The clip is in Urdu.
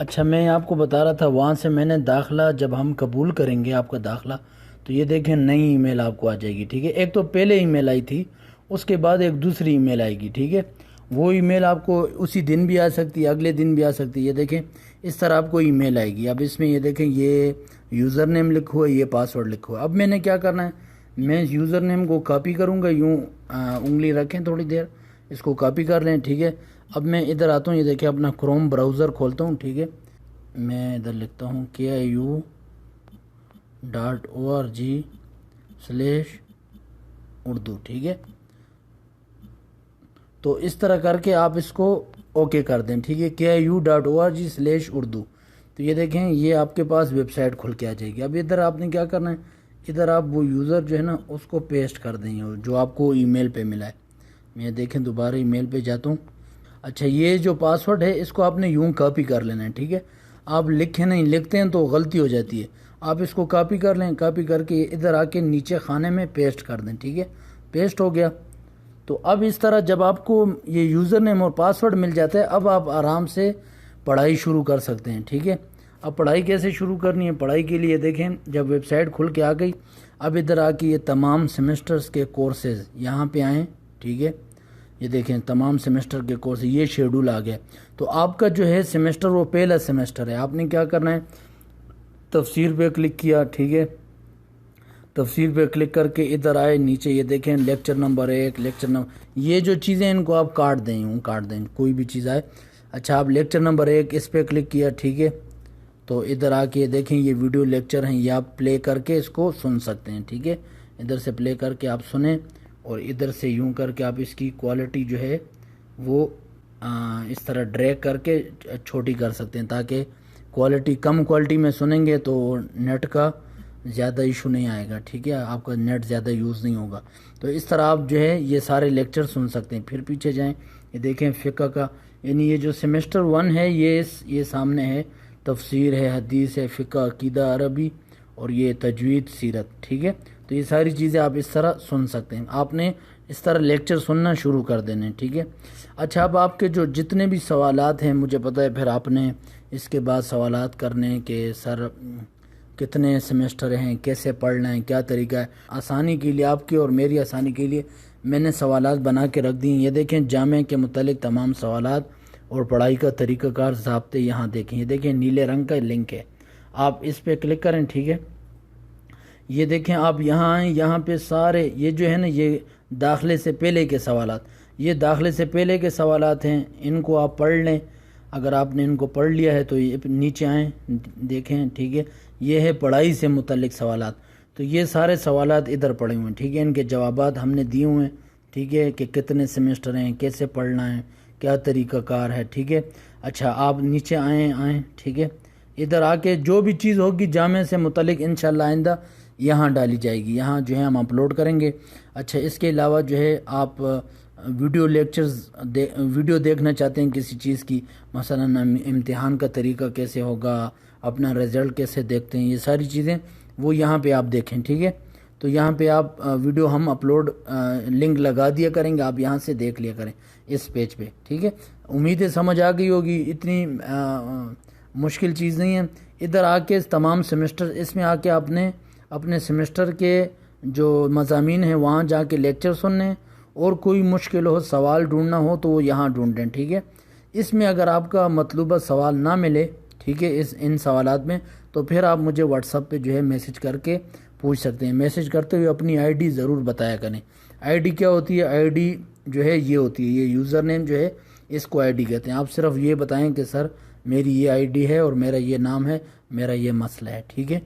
اچھا میں آپ کو بتا رہا تھا وہاں سے میں نے داخلہ جب ہم قبول کریں گے آپ کا داخلہ تو یہ دیکھیں نئی ای میل آپ کو آ جائے گی، ٹھیک ہے۔ ایک تو پہلے ای میل آئی تھی، اس کے بعد ایک دوسری ای میل آئے گی، ٹھیک ہے۔ وہ ای میل آپ کو اسی دن بھی آ سکتی ہے، اگلے دن بھی آ سکتی ہے۔ یہ دیکھیں اس طرح آپ کو ای میل آئے گی۔ اب اس میں یہ دیکھیں یہ یوزر نیم لکھو ہے، یہ پاسورڈ لکھو ہے۔ اب میں نے کیا کرنا ہے، میں اس یوزر نیم کو کاپی کروں گا، یوں انگلی رکھیں تھوڑی دیر، اس کو کاپی کر لیں، ٹھیک ہے۔ اب میں ادھر آتا ہوں، یہ دیکھیں اپنا کروم براؤزر کھولتا ہوں، ٹھیک ہے۔ میں ادھر لکھتا ہوں kiu.org/اردو، ٹھیک ہے۔ تو اس طرح کر کے آپ اس کو اوکے کر دیں، ٹھیک ہے، kiu.org/اردو۔ تو یہ دیکھیں یہ آپ کے پاس ویب سائٹ کھل کے آ جائے گی۔ اب ادھر آپ نے کیا کرنا ہے، ادھر آپ وہ یوزر جو ہے نا اس کو پیسٹ کر دیں جو آپ کو ای میل پہ ملا ہے۔ میں دیکھیں دوبارہ ای میل پہ جاتا ہوں۔ اچھا یہ جو پاسورڈ ہے اس کو آپ نے یوں کاپی کر لینا ہے، ٹھیک ہے۔ آپ لکھیں نہیں، لکھتے ہیں تو غلطی ہو جاتی ہے۔ آپ اس کو کاپی کر لیں، کاپی کر کے ادھر آ کے نیچے خانے میں پیسٹ کر دیں، ٹھیک ہے۔ پیسٹ ہو گیا۔ تو اب اس طرح جب آپ کو یہ یوزر نیم اور پاسورڈ مل جاتا ہے، اب آپ آرام سے پڑھائی شروع کر سکتے ہیں، ٹھیک ہے۔ اب پڑھائی کیسے شروع کرنی ہے، پڑھائی کے لیے دیکھیں جب ویب سائٹ کھل کے آ گئی، اب ادھر آ کے یہ تمام سیمسٹرز کے کورسز یہاں پہ آئیں، ٹھیک ہے۔ یہ دیکھیں تمام سیمسٹر کے کورس، یہ شیڈول آ گیا۔ تو آپ کا جو ہے سیمسٹر وہ پہلا سیمسٹر ہے، آپ نے کیا کرنا ہے، تفسیر پہ کلک کیا، ٹھیک ہے۔ تفسیر پہ کلک کر کے ادھر آئے نیچے، یہ دیکھیں لیکچر نمبر 1، لیکچر نمبر، یہ جو چیزیں ان کو آپ کاٹ دیں، کوئی بھی چیز آئے۔ اچھا آپ لیکچر نمبر 1 اس پہ کلک کیا، ٹھیک ہے۔ تو ادھر آ کے دیکھیں یہ ویڈیو لیکچر ہیں، یہ آپ پلے کر کے اس کو سن سکتے ہیں، ٹھیک ہے۔ ادھر سے پلے کر کے آپ سنیں، اور ادھر سے یوں کر کے آپ اس کی کوالٹی جو ہے وہ اس طرح ڈریگ کر کے چھوٹی کر سکتے ہیں، تاکہ کوالٹی کم کوالٹی میں سنیں گے تو نیٹ کا زیادہ ایشو نہیں آئے گا، ٹھیک ہے، آپ کا نیٹ زیادہ یوز نہیں ہوگا۔ تو اس طرح آپ جو ہے یہ سارے لیکچر سن سکتے ہیں۔ پھر پیچھے جائیں، یہ دیکھیں فقہ کا، یعنی یہ جو سیمسٹر 1 ہے یہ سامنے ہے، تفسیر ہے، حدیث ہے، فقہ، عقیدہ، عربی، اور یہ تجوید، سیرت، ٹھیک ہے۔ تو یہ ساری چیزیں آپ اس طرح سن سکتے ہیں۔ آپ نے اس طرح لیکچر سننا شروع کر دینے، ٹھیک ہے۔ اچھا اب آپ کے جو جتنے بھی سوالات ہیں، مجھے پتہ ہے پھر آپ نے اس کے بعد سوالات کرنے کہ سر کتنے سیمسٹر ہیں، کیسے پڑھنا ہے، کیا طریقہ ہے۔ آسانی کے لیے، آپ کی اور میری آسانی کے لیے میں نے سوالات بنا کے رکھ دی ہیں۔ یہ دیکھیں جامعہ کے متعلق تمام سوالات اور پڑھائی کا طریقہ کار، ضابطے یہاں دیکھیں، یہ دیکھیں نیلے رنگ کا لنک ہے، آپ اس پہ کلک کریں، ٹھیک ہے۔ یہ دیکھیں آپ یہاں آئیں، یہاں پہ سارے یہ جو ہے نا یہ داخلے سے پہلے کے سوالات، یہ داخلے سے پہلے کے سوالات ہیں، ان کو آپ پڑھ لیں۔ اگر آپ نے ان کو پڑھ لیا ہے تو یہ نیچے آئیں، دیکھیں، ٹھیک ہے۔ یہ ہے پڑھائی سے متعلق سوالات، تو یہ سارے سوالات ادھر پڑے ہوئے ہیں، ٹھیک ہے۔ ان کے جوابات ہم نے دیے ہوئے ہیں، ٹھیک ہے، کہ کتنے سیمسٹر ہیں، کیسے پڑھنا ہے، کیا طریقہ کار ہے، ٹھیک ہے۔ اچھا آپ نیچے آئیں، ٹھیک ہے۔ ادھر آ کے جو بھی چیز ہوگی جامعہ سے متعلق انشاءاللہ آئندہ یہاں ڈالی جائے گی، یہاں جو ہے ہم اپلوڈ کریں گے۔ اچھا اس کے علاوہ جو ہے آپ ویڈیو دیکھنا چاہتے ہیں کسی چیز کی، مثلا امتحان کا طریقہ کیسے ہوگا، اپنا رزلٹ کیسے دیکھتے ہیں، یہ ساری چیزیں وہ یہاں پہ آپ دیکھیں، ٹھیک ہے۔ تو یہاں پہ آپ ویڈیو ہم اپلوڈ لنک لگا دیا کریں گے، آپ یہاں سے دیکھ لیا کریں اس پیج پہ، ٹھیک ہے۔ امید ہے سمجھ آ گئی ہوگی، اتنی مشکل چیز نہیں ہے۔ ادھر آ کے تمام سیمسٹر، اس میں آ کے آپ نے اپنے سیمسٹر کے جو مضامین ہیں وہاں جا کے لیکچر سننے، اور کوئی مشکل ہو، سوال ڈھونڈنا ہو تو وہ یہاں ڈھونڈیں، ٹھیک ہے۔ اس میں اگر آپ کا مطلوبہ سوال نہ ملے، ٹھیک ہے، ان سوالات میں، تو پھر آپ مجھے واٹس ایپ پہ جو ہے میسج کر کے پوچھ سکتے ہیں۔ میسج کرتے ہوئے اپنی آئی ڈی ضرور بتایا کریں۔ آئی ڈی کیا ہوتی ہے، آئی ڈی جو ہے یہ ہوتی ہے، یہ یوزر نیم جو ہے اس کو آئی ڈی کہتے ہیں۔ آپ صرف یہ بتائیں کہ سر میری یہ آئی ڈی ہے اور میرا یہ نام ہے، میرا یہ مسئلہ ہے، ٹھیک ہے۔